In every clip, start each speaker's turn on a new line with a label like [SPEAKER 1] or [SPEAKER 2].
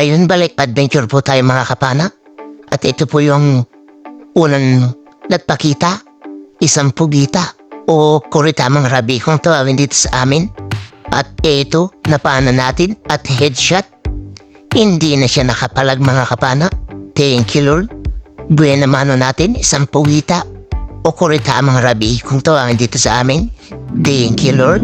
[SPEAKER 1] Ayun, balik adventure po tayo mga kapana. At ito po yung unang nagpakita, isang pugita o kuritamang rabi kung tawagin dito sa amin. At ito, napana natin at headshot. Hindi na siya nakapalag mga kapana. Thank you Lord. Buena mano natin, isang pugita o kuritamang rabi kung tawagin dito sa amin. Thank you Lord.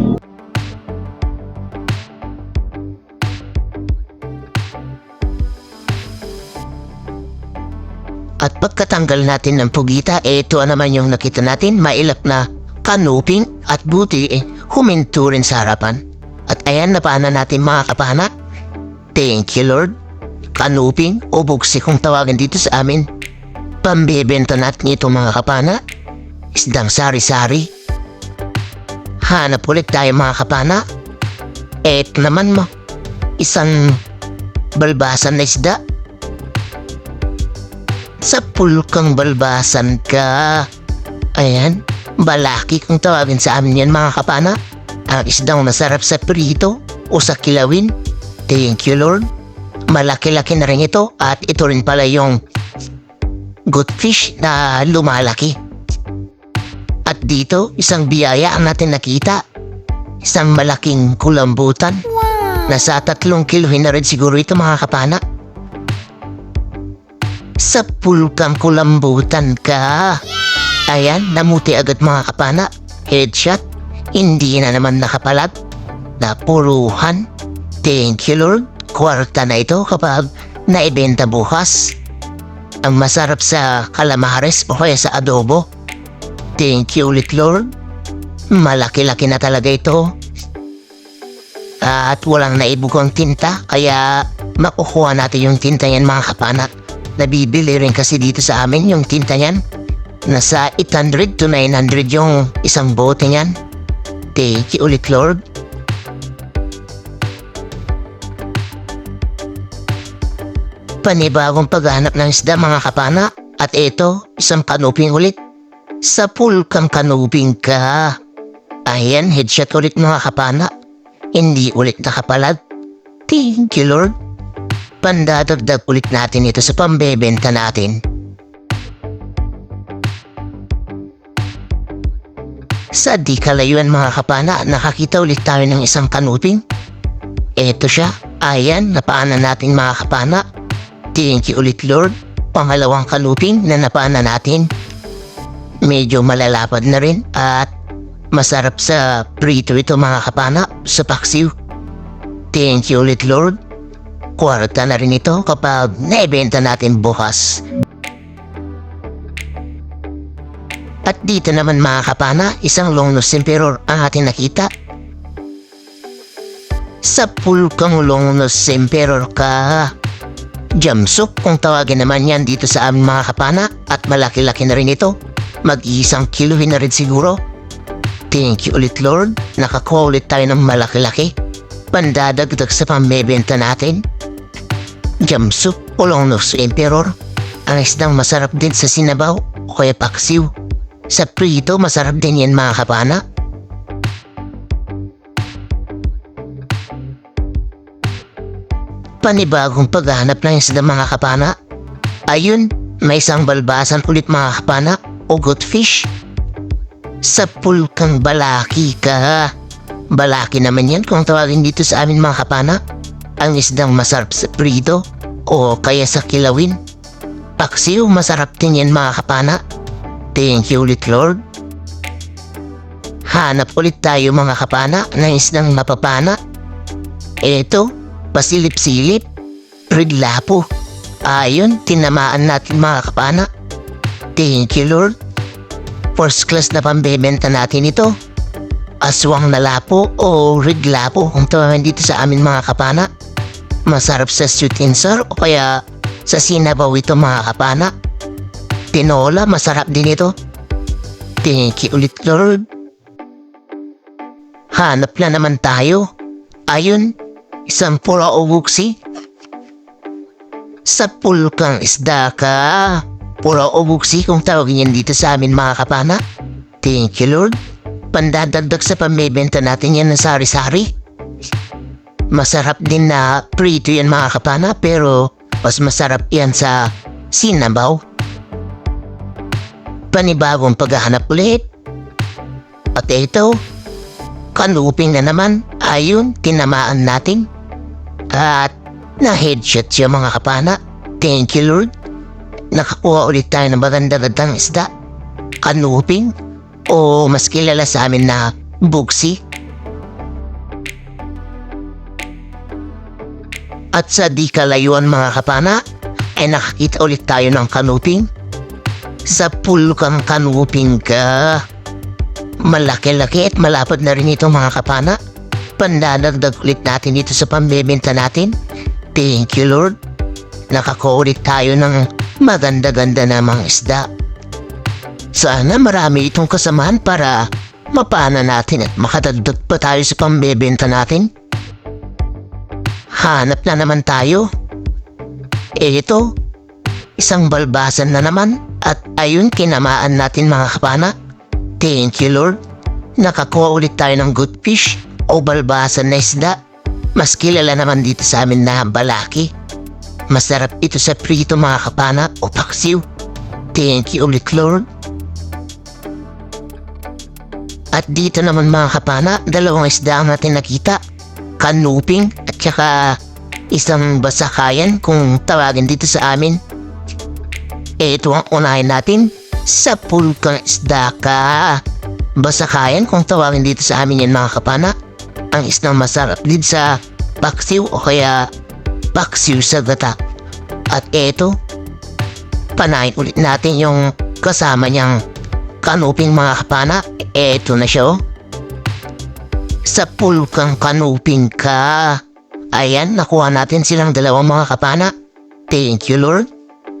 [SPEAKER 1] At pagkatanggal natin ng pugita, ito naman yung nakita natin, mailap na kanuping at buti huminto rin sa harapan. At ayan, napana natin mga kapana. Thank you Lord. Kanuping o buksi kung tawagin dito sa amin. Pambebenta natin ito mga kapana. Isdang sari-sari. Hanap ulit tayo mga kapana. Ito naman mo, isang balbasan na isda. Sa pulkang balbasan ka. Ayan, balaki kung tawagin sa amin yan mga kapana. Ang isdang masarap sa prito o sa kilawin. Thank you Lord. Malaki-laki na rin ito at ito rin pala yung good fish na lumalaki. At dito, isang biyaya ang natin nakita. Isang malaking kulambutan. Nasa 3 kilohin na rin siguro ito mga kapana. Sa pulkang kulambutan ka. Ayan, namuti agad mga kapana. Headshot. Hindi na naman nakapalag. Napuruhan. Thank you Lord. Kwarta na ito kapag naibenta bukas. Ang masarap sa calamares o kaya sa adobo. Thank you ulit Lord. Malaki-laki na talaga ito. At walang naibugong tinta. Kaya makukuha natin yung tinta yan mga kapana. Nabibili rin kasi dito sa amin yung tinta niyan. Nasa 800 to 900 yung isang bote niyan. Thank you ulit Lord. Panibagong paghanap ng isda mga kapana. At ito, isang kanuping ulit. Sa pulkang kanuping ka. Ayan, headshot ulit mga kapana. Hindi ulit nakapalag. Thank you Lord. Pandadagdag ulit natin ito sa pambebenta natin. Sa di kalayuan mga kapana, nakakita ulit tayo ng isang kanuping. Eto siya. Ayan, napaanan natin mga kapana. Thank you ulit Lord. Pangalawang kanuping na napaanan natin. Medyo malalapad na rin at masarap sa prito ito mga kapana, sa paksiw. Thank you ulit Lord. Kwarta na rin ito kapag naibenta natin bukas. At dito naman mga kapana, isang longnose emperor ang ating nakita. Sa pulkang longnose emperor ka. Jamsuk kung tawagin naman yan dito sa aming mga kapana. At malaki-laki na rin ito. Mag-1 kilohin na rin siguro. Thank you ulit Lord. Nakakuha ulit tayo ng malaki-laki. Pandadagdag sa pambebenta natin. Jamsuk o longnose emperor. Ang isdang masarap din sa sinabaw o kaya paksiw. Sa prito masarap din yan mga kapana. Panibagong paghahanap ng isda mga kapana. Ayun, may isang balbasan ulit mga kapana o good fish. Sa pulkang balaki ka. Balaki naman yan kung tawagin dito sa amin mga kapana. Ang isdang masarap sa prito o kaya sa kilawin. Paksiw, masarap din yan mga kapana. Thank you ulit Lord. Hanap ulit tayo mga kapana ng isdang mapapana. Eto, pasilip-silip, ridlapo. Ayun, tinamaan natin mga kapana. Thank you Lord. First class na pambebenta natin ito. Aswang na lapo o ridlapo kung tawagin dito sa amin mga kapana. Masarap sa sweet and sour o kaya sa sinabaw ito mga kapana. Tinola, masarap din ito. Thank you ulit Lord. Hanap na naman tayo. Ayun, isang pula o buksi. Sa pulkang isda ka. Pula o buksi kung tawagin yan dito sa amin mga kapana. Thank you Lord. Pandadagdag sa pambebenta natin yan ng sari-sari. Masarap din na prito yan mga kapana, pero mas masarap yan sa sinabaw. Panibagong paghahanap ulit. At ito, kanuping na naman. Ayun, tinamaan natin. At na-headshot siya mga kapana. Thank you Lord. Nakakuha ulit tayo ng maganda-gandang isda. Kanuping, o mas kilala sa amin na bugsi. At sa di kalayuan mga kapana, ay nakakita ulit tayo ng kanuping. Sa pool kang kanuping ka. Malaki-laki at malapad na rin ito mga kapana. Pandadagdag ulit natin dito sa pambebenta natin. Thank you Lord. Nakakuha ulit tayo ng maganda-ganda na mga isda. Sana marami itong kasamahan para mapana natin at makadagdag pa tayo sa pambebenta natin. Hanap na naman tayo. Ito, isang balbasan na naman at ayun kinamaan natin mga kapana. Thank you Lord. Nakakuha ulit tayo ng good fish o balbasan na isda. Mas kilala naman dito sa amin na balaki. Masarap ito sa prito mga kapana o paksiw. Thank you ulit Lord. At dito naman mga kapana, dalawang isda ang natin nakita. Kanuping at saka isang basakayan kung tawagin dito sa amin. Ito ang unahin natin. Sa pool kang isda ka. Basakayan kung tawagin dito sa amin yan mga kapana. Ang isang masarap din sa paksiw o kaya paksiw sa gata. At eto, panahin ulit natin yung kasama niyang kanuping mga kapana. Eto na siya oh. Sa pool kang kanuping ka. Ayan, nakuha natin silang dalawang mga kapana. Thank you Lord.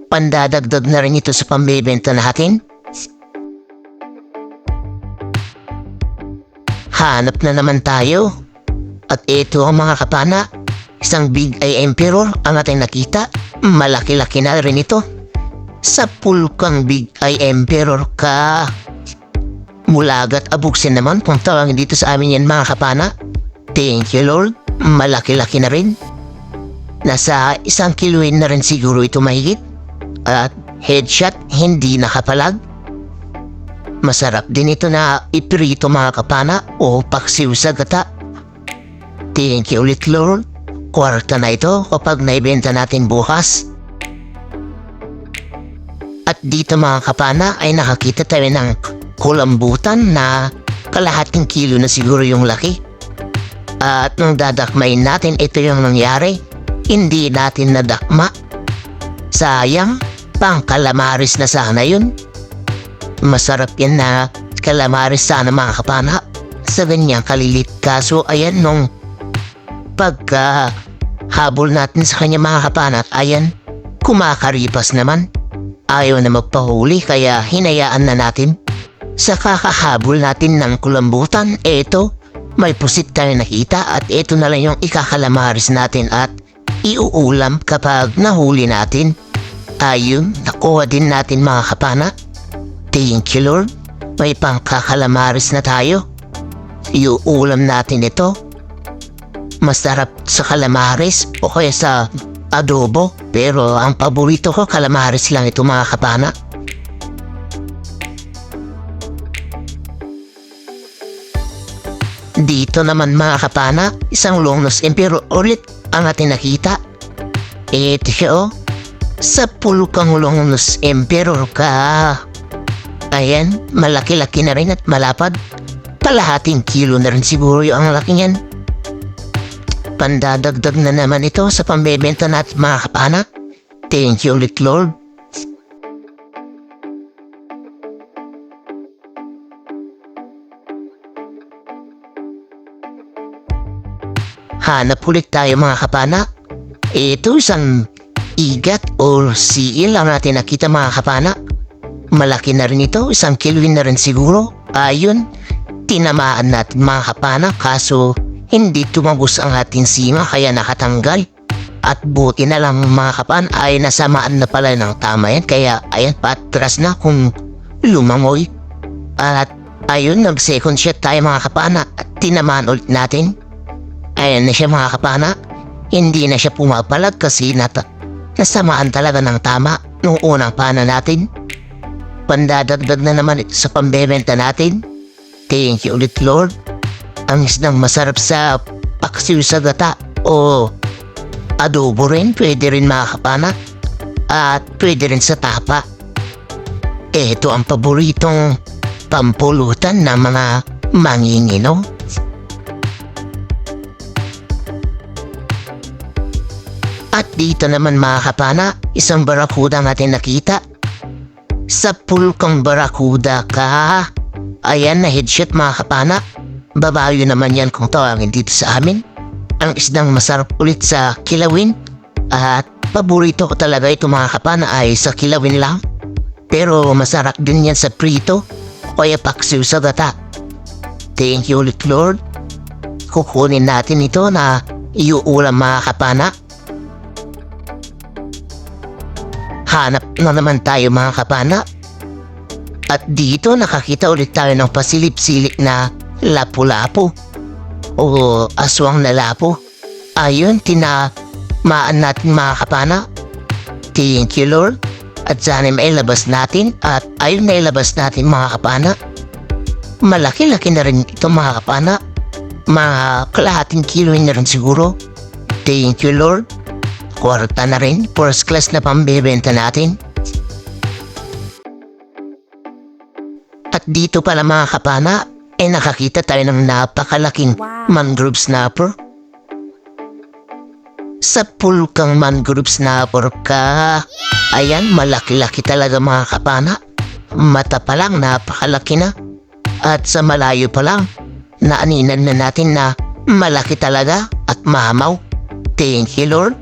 [SPEAKER 1] Pandadagdag na rin ito sa pambebenta natin. Hanap na naman tayo. At ito ang mga kapana. Isang big eye emperor ang ating nakita. Malaki-laki na rin ito. Sa pool kang big eye emperor ka. Mulagat abuksin naman kung tawagin dito sa amin yan mga kapana. Thank you Lord. Malaki-laki na rin. Nasa 1 kiloin na rin siguro ito mahigit. At headshot hindi nakapalag. Masarap din ito na iprito mga kapana o paksiw sa gata. Thank you ulit Lord. Kwarta na ito kapag naibenta natin bukas. At dito mga kapana ay nakakita tayo ng kulambutan na kalahating kilo na siguro yung laki. At nung dadakmain natin, ito yung nangyari. Hindi natin nadakma. Sayang, pang kalamaris na sana yun. Masarap yan na kalamaris sana mga kapana sa ganyang kalilit. Kaso ayan nung pagka habol natin sa kanya mga kapana, ayan, kumakaripas naman. Ayaw na magpahuli kaya hinayaan na natin. Sa kakahabol natin ng kulambutan, eto, may pusit tayo nakita at eto na lang yung ikakalamaris natin at iuulam kapag nahuli natin. Ayun, nakuha din natin mga kapana. Thank you Lord, may pangkakalamaris na tayo. Iuulam natin ito. Masarap sa kalamaris o kaya sa adobo, pero ang paborito ko kalamaris lang ito mga kapana. Dito naman mga kapana, isang longnos emperor ulit ang ating nakita. Ito siya oh. Sa pool kang longnos emperor ka. Ayan, malaki-laki na rin at malapad. Kalahating kilo na rin siguro yung laki niyan. Pandadagdag na naman ito sa pambebenta natin mga kapana. Thank you ulit Lord. Hanap ulit tayo mga kapana. Ito isang igat or seal ang natin nakita mga kapana. Malaki na rin ito, 1 kiloin na rin siguro. Ayun, tinamaan natin mga kapana kaso hindi tumagos ang ating singa kaya nakatanggal. At buti na lang mga kapana ay nasamaan na pala ng tama yan kaya ayan patras na kung lumangoy. At ayun, nag second shot tayo mga kapana at tinamaan ulit natin. ayan na siya mga kapana. Hindi na siya pumapalag kasi nasamaan talaga ng tama nung unang pana natin. Pandadagdag na naman ito sa pambebenta natin. Thank you ulit Lord. Ang isdang masarap sa paksiw sa gata o adobo rin, pwede rin mga kapana. At pwede rin sa tapa. Ito ang paboritong pampulutan ng mga mangingino. At dito naman mga kapana, isang barakuda ang ating nakita. Sa pulkang barakuda ka. Ayan na headshot mga kapana. Babayo naman yan kung tawagin dito sa amin. Ang isdang masarap ulit sa kilawin. At paborito ko talaga ito mga kapana ay sa kilawin lang. Pero masarap din yan sa prito o kaya paksiw sa gata. Thank you ulit Lord. Kukunin natin ito na iuulam mga kapana. Hanap na naman tayo mga kapana. At dito nakakita ulit tayo ng pasilip-silip na lapu-lapu o aswang na lapo. Ayun, tinamaan natin mga kapana. Thank you Lord. At sana mailabas natin. At ayun nailabas natin mga kapana. Malaki-laki na rin ito mga kapana. Mga kalahating kilo na rin siguro. Thank you Lord. Kwarta na rin, first class na pambebenta natin. At dito pala mga kapana, nakakita tayo ng napakalaking mangrove snapper. Sa pulkang mangrove snapper ka. Ayan, malaki-laki talaga mga kapana. Mata pa lang, napakalaki na. At sa malayo pa lang, naaninan na natin na malaki talaga at mamaw. Thank you Lord.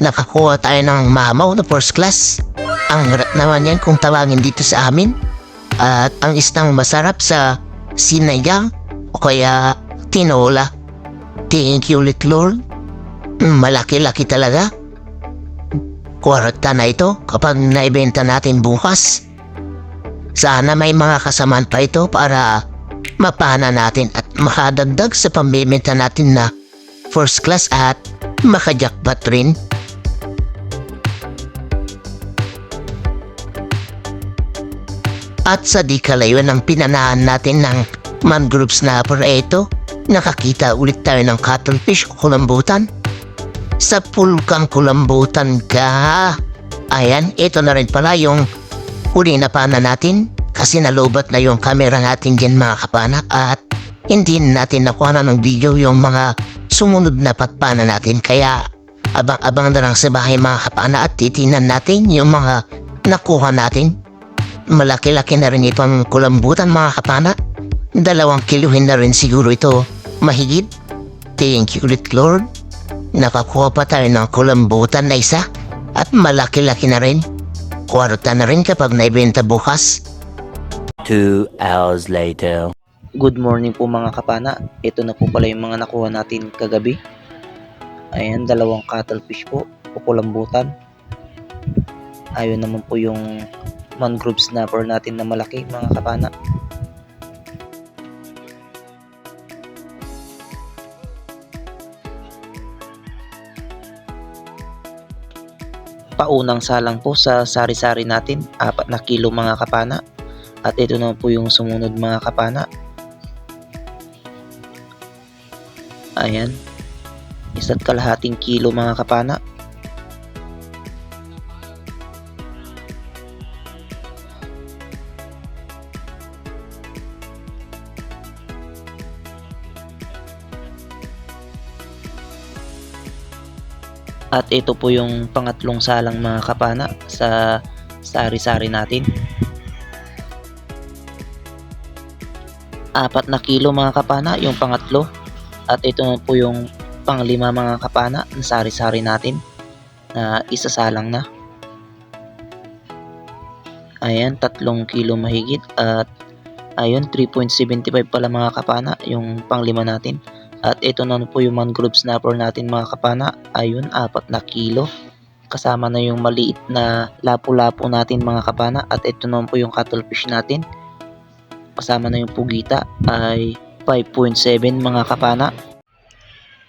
[SPEAKER 1] Nakakuha tayo ng mamaw na first class. Ang harap naman yan kung tawagin dito sa amin. At ang isang masarap sa sinagang o kaya tinola. Thank you ulit Lord. Malaki-laki talaga. Kwarta na ito kapag naibenta natin bukas. Sana may mga kasamaan pa ito para mapana natin at makadagdag sa pambibenta natin na first class at makajakpat rin. At sa di kalayuan ng pinanahan natin ng mangrove snapper ito, nakakita ulit tayo ng cuttlefish o kulambutan. Sa pulkang kulambutan ka. Ayan, ito na rin pala yung huli na pana natin kasi nalobat na yung camera natin dyan mga kapana at hindi natin nakuha na ng video yung mga sumunod na patpana natin. Kaya abang-abang na lang sa bahay mga kapana at titinan natin yung mga nakuha natin. Malaki-laki na rin itong kulambutan mga kapana. 2 kiluhin na rin siguro ito mahigit. Thank you ulit Lord. Nakakuha pa tayo ng kulambutan na isa at malaki-laki na rin. Kwarta na rin kapag naibenta bukas.
[SPEAKER 2] 2 hours later.
[SPEAKER 3] Good morning po mga kapana. Ito na po pala yung mga nakuha natin kagabi. Ayan, 2 cuttlefish po o kulambutan. Ayun naman po yung mangrove snapper natin na malaki mga kapana. Paunang salang po sa sari-sari natin, 4 na kilo mga kapana. At ito na po yung sumunod mga kapana. Ayan, 1.5 kilo mga kapana. At ito po yung pangatlong salang mga kapana sa sari-sari natin. 4 na kilo mga kapana yung pangatlo. At ito na po yung panglima mga kapana ng sari-sari natin na isasalang na. Ayan, 3 kilo mahigit at ayun 3.75 pala mga kapana yung panglima natin. At ito na po yung mangrove snapper natin mga kapana. Ayun, 4 na kilo. Kasama na yung maliit na lapu-lapu natin mga kapana. At ito na po yung cuttlefish natin. Kasama na yung pugita ay 5.7 mga kapana.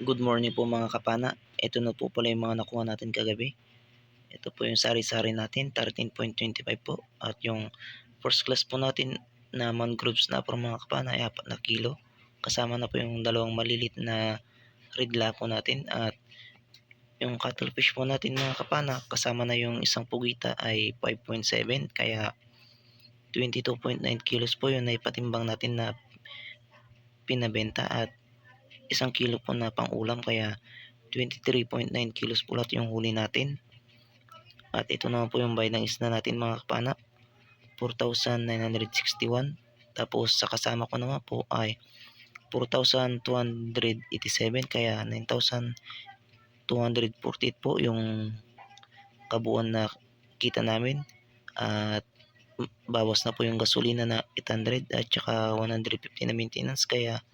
[SPEAKER 3] Good morning po mga kapana. Ito na po pala yung mga nakuha natin kagabi. Ito po yung sari-sari natin, 13.25 po. At yung first class po natin na mangrove snapper mga kapana ay 4 na kilo. Kasama na po yung dalawang malilit na red lapo natin. At yung cuttlefish po natin mga kapana, kasama na yung isang pugita ay 5.7. Kaya 22.9 kilos po yun ay patimbang natin na pinabenta. At isang kilo po na pang ulam, kaya 23.9 kilos po lahat yung huli natin. At ito naman po yung bayad ng isda natin mga kapana, 4,961. Tapos sa kasama ko naman po ay 4,287, kaya 9,248 po yung kabuuan na kita namin. At bawas na po yung gasolina na 800 at saka 150 na maintenance, kaya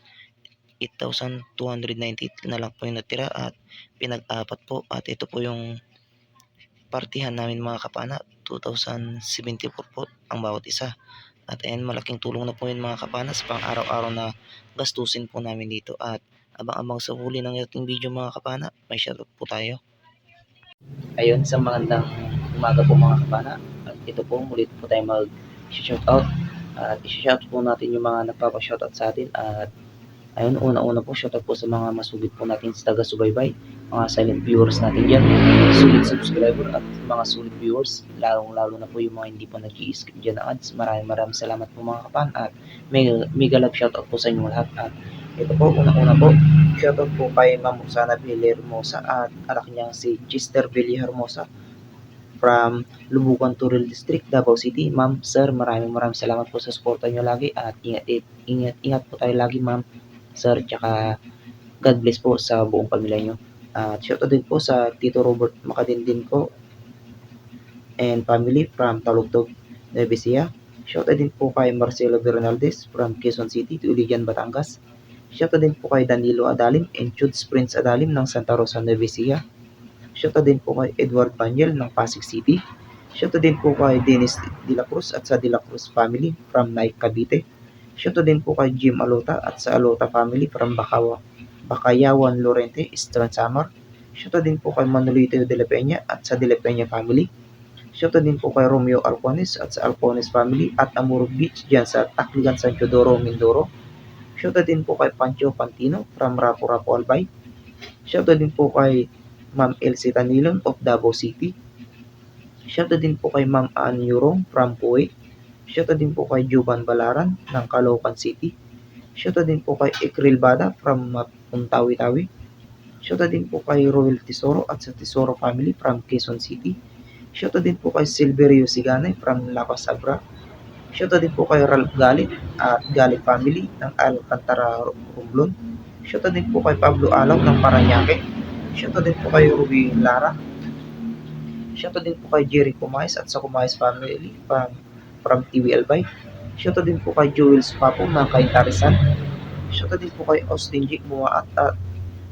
[SPEAKER 3] 8,298 na lang po yung natira at pinag-apat po. At ito po yung partihan namin mga kapana, 2,074 po ang bawat isa. At ayan, malaking tulong na po yun mga kapana sa pang araw-araw na gastusin po namin dito. At abang-abang sa huli ng ating video mga kapana, may shoutout po tayo. Ayun, sa magandang umaga po mga kapana. At ito po, muli po tayo mag-shoutout. At i-shoutout po natin yung mga nagpapa-shoutout sa atin. At ayun, una-una po, shoutout po sa mga masugid po natin sa taga-subaybay, mga silent viewers natin dyan, sulit subscriber at mga sulit viewers, lalong-lalo na po yung mga hindi po nag-i-skip dyan na ads. Maraming salamat po mga kapan at mega love shoutout po sa inyong lahat. At ito po, una-una po, shoutout po kay Ma'am Rosana Villahermosa at anak niyang si Chester Villahermosa from Lubukan Turil District, Davao City. Ma'am, sir, maraming salamat po sa suporta niyo lagi at ingat po tayo lagi ma'am, sir, tsaka God bless po sa buong pamilya nyo. At shoutout din po sa Tito Robert Makadindin ko and family from Talugtog, Nueva Ecija. Shoutout din po kay Marcelo Bernaldez from Quezon City to Iligan, Batangas. Shoutout din po kay Danilo Adalim and Chuds Prince Adalim ng Santa Rosa, Nueva Ecija. Shoutout din po kay Edward Banyel ng Pasig City. Shoutout din po kay Dennis De La Cruz at sa De La Cruz family from Naik, Cavite. Shoutout din po kay Jim Alota at sa Alota family from Bakayawan, Lorente, Eastern Samar. Shoutout din po kay Manolito de la Peña at sa de la Peña family. Shoutout din po kay Romeo Alcones at sa Alcones family at Amurog Beach dyan sa Tacligan, San Teodoro, Mindoro. Shoutout din po kay Pancho Pantino from Rapu-Rapu, Albay. Shoutout din po kay Ma'am Elsie Tanilon of Davao City. Shoutout din po kay Ma'am Ann Yurong from Kuwait. Shoutout din po kay Juban Balaran ng Caloocan City. Shoutout din po kay Ekril Bada from Tawi-Tawi. Shoutout din po kay Royal Tesoro at sa Tesoro family from Quezon City. Shoutout din po kay Silverio Siganay from La Pasabra. Shoutout din po kay Ralph Galit at Galit family ng Alcantara, Romblon. Shoutout din po kay Pablo Alaw ng Paranaque. Shoutout din po kay Ruby Lara. Shoutout din po kay Jerry Kumayas at sa Kumayas family from TV Albay. Shoutout din po kay Joel Spapo ng Kaintarisan. Shoutout din po kay Austin Jake Bumaat at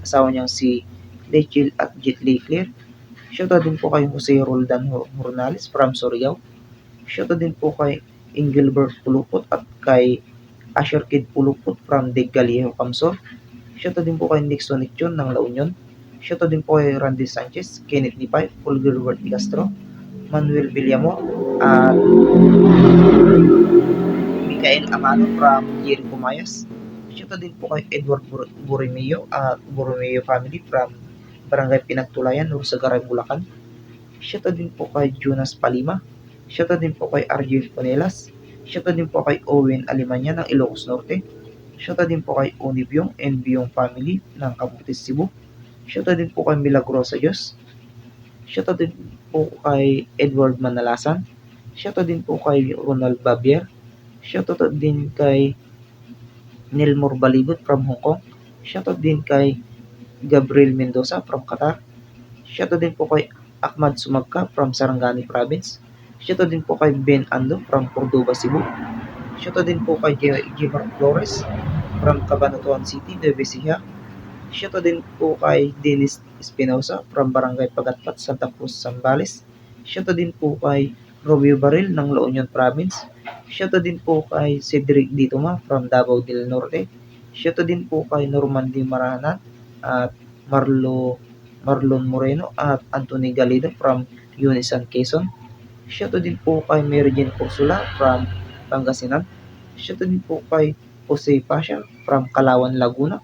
[SPEAKER 3] asawa niyang si Lechil at Jitli Clear. Shoutout din po kay Jose Roldan Hornales from Surigao. Shoutout din po kay Engelbert Pulupot at kay Asher Kid Pulupot from Degaliejo, Camsor. Shoutout din po kay Nixon Nichon ng La Union. Shoutout din po kay Randy Sanchez, Kenneth Nipay, Paul Gilbert Castro, Manuel Villamor at Mikael Amano from Jerry Kumayas. Shoutout din po kay Edward Borromeo at Borromeo family from Barangay Pinagtulayan, Ursagaray, Bulacan. Shoutout din po kay Jonas Palima. Shoutout din po kay Argel Conelas. Shoutout din po kay Owen Alimanya ng Ilocos Norte. Shoutout din po kay Oni Byong and Byong family ng Cabutis, Cebu. Shoutout din po kay Milagrosa Diyos. Shoutout din po kay Edward Manalasan. Shoutout din po kay Ronald Babier. Shoutout din kay Nilmor Baligot from Hong Kong. Shoutout din kay Gabriel Mendoza from Qatar. Shoutout din po kay Ahmad Sumagka from Sarangani Province. Shoutout din po kay Ben Ando from Cordoba, Cebu. Shoutout din po kay Jimar Flores from Cabanatuan City, Nueva Ecija. Shoutout din po kay Dennis Espinosa from Barangay Pagatpat, Santa Cruz, Zambales. Shoutout din po kay Romeo Baril ng La Union Province. Shoutout din po kay Cedric Ditoma from Davao del Norte. Shoutout din po kay Normandy Marahanan at Marlon Moreno at Anthony Galido from Unisan Quezon. Shoutout din po kay Mary Jane Ursula from Pangasinan. Shoutout din po kay Jose Pasha from Kalawan, Laguna.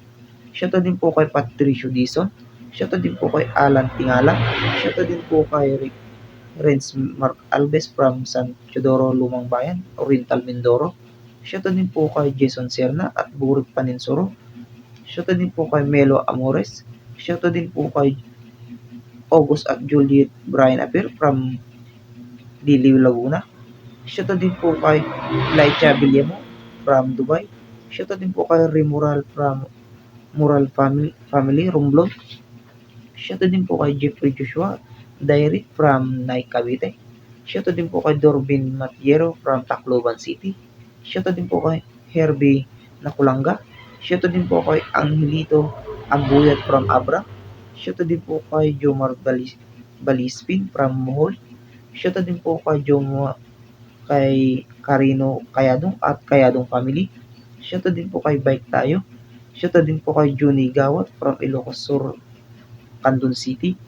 [SPEAKER 3] Shoutout din po kay Patricio Dizon. Shoutout din po kay Alan Tingala. Shoutout din po kay Renz Mark Alves from San Teodoro, Lumang Bayan, Oriental Mindoro. Shoutout din po kay Jason Serna at Burik Paninsoro. Shoutout din po kay Melo Amores. Shoutout din po kay August at Juliet Brian Apir from Diliw, Laguna. Shoutout din po kay Laicha Villamo from Dubai. Shoutout din po kay Rimural from Mural Family Romblon. Shoutout din po kay Jeffrey Joshua Diary from Nay Cavite. Shoutout din po kay Dorbin Matiero from Tacloban City. Shoutout din po kay Herbie Nakulanga. Shoutout din po kay Angelito Ambuyat from Abra. Shoutout din po kay Jomar Balispin from Mohol. Shoutout din po kay Carino Kayadong at Kayadong Family. Shoutout din po kay Bike Tayo. Shoutout din po kay Juni Gawat from Ilocos Sur, Candon City.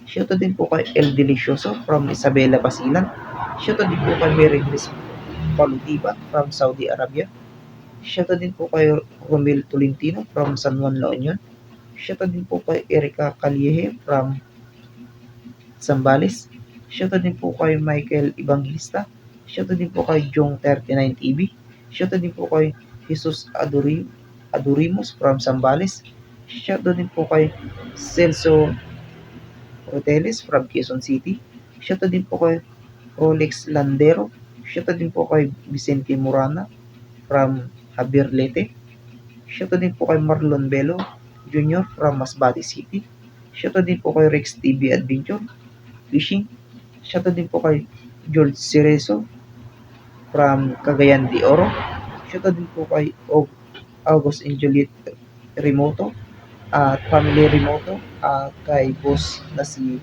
[SPEAKER 3] Shoutout din po kay El Delicioso from Isabela, Basilan. Shoutout din po kay Mary Grace Paludiba from Saudi Arabia. Shoutout din po kay Romel Tolentino from San Juan, La Union. Shoutout din po kay Erika Calieje from Zambales. Shoutout din po kay Michael Evangelista. Shoutout din po kay Jong 39 TV. Shoutout din po kay Jesus Adurimos from Zambales. Shoutout din po kay Celso Roteles from Quezon City. Shoutout din po kay Rolex Landero. Shoutout din po kay Vicente Morana from Javier Lete. Shoutout din po kay Marlon Belo Jr. from Masbate City. Shoutout din po kay Rex TV Adventure Fishing. Shoutout din po kay George Cerezo from Cagayan de Oro. Shoutout din po kay August and Juliet Remoto at Family Remoto at kay boss na si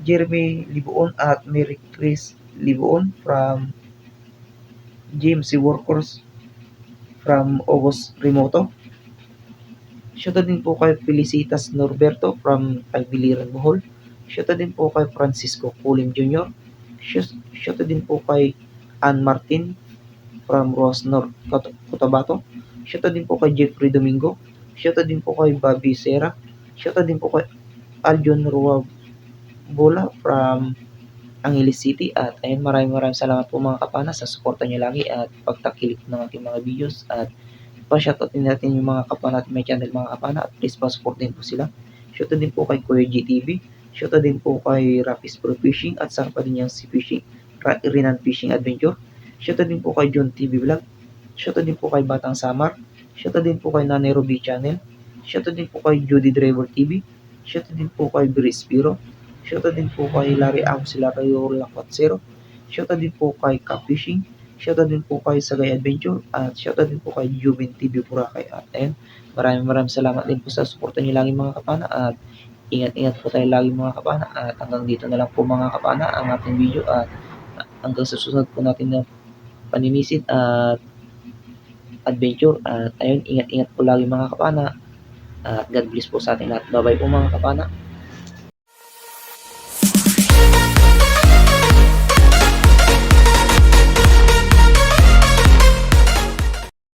[SPEAKER 3] Jeremy Libuon at Mary Chris Libuon from GMC Workers from August Remoto. Shoutout din po kay Felicitas Norberto from Tagbiliran, Bohol. Shoutout din po kay Francisco Culim Jr. Shoutout din po kay Ann Martin from Rosnor, Cotabato. Shoutout din po kay Jeffrey Domingo. Shoutout din po kay Bobby Serra. Shoutout din po kay Aljon Rua Bola from Angeles City. At ayun, maraming salamat po mga kapana sa suporta niyo lagi at pagtakilik ng aking mga videos. At pa-shoutout din natin yung mga kapana at may channel mga kapana at please pa-support din po sila. Shoutout din po kay Kuya GTV. Shoutout din po kay Rapis Pro Fishing at saka pa din yung si Fishing, Rinan Fishing Adventure. Shoutout din po kay John TV Vlog. Shoutout din po kay Batang Samar. Shoutout din po kay Nanay Ruby Channel. Shoutout din po kay Judy Driver TV. Shoutout din po kay Brice Piro. Shoutout din po kay Larry Agusilario Lacuatsero. Shoutout din po kay Cap Fishing. Shoutout din po kay Sagay Adventure. At shoutout din po kay Jubin TV Boracay. At ayun, maraming salamat din po sa suporta niyo lagi mga kapana. At ingat po tayo lagi mga kapana. At hanggang dito na lang po mga kapana ang ating video. At hanggang sa susunod po natin na paninisid at adventure. At ayun, ingat po lagi mga kapana. At God bless po sa ating lahat. Bye bye po mga kapana.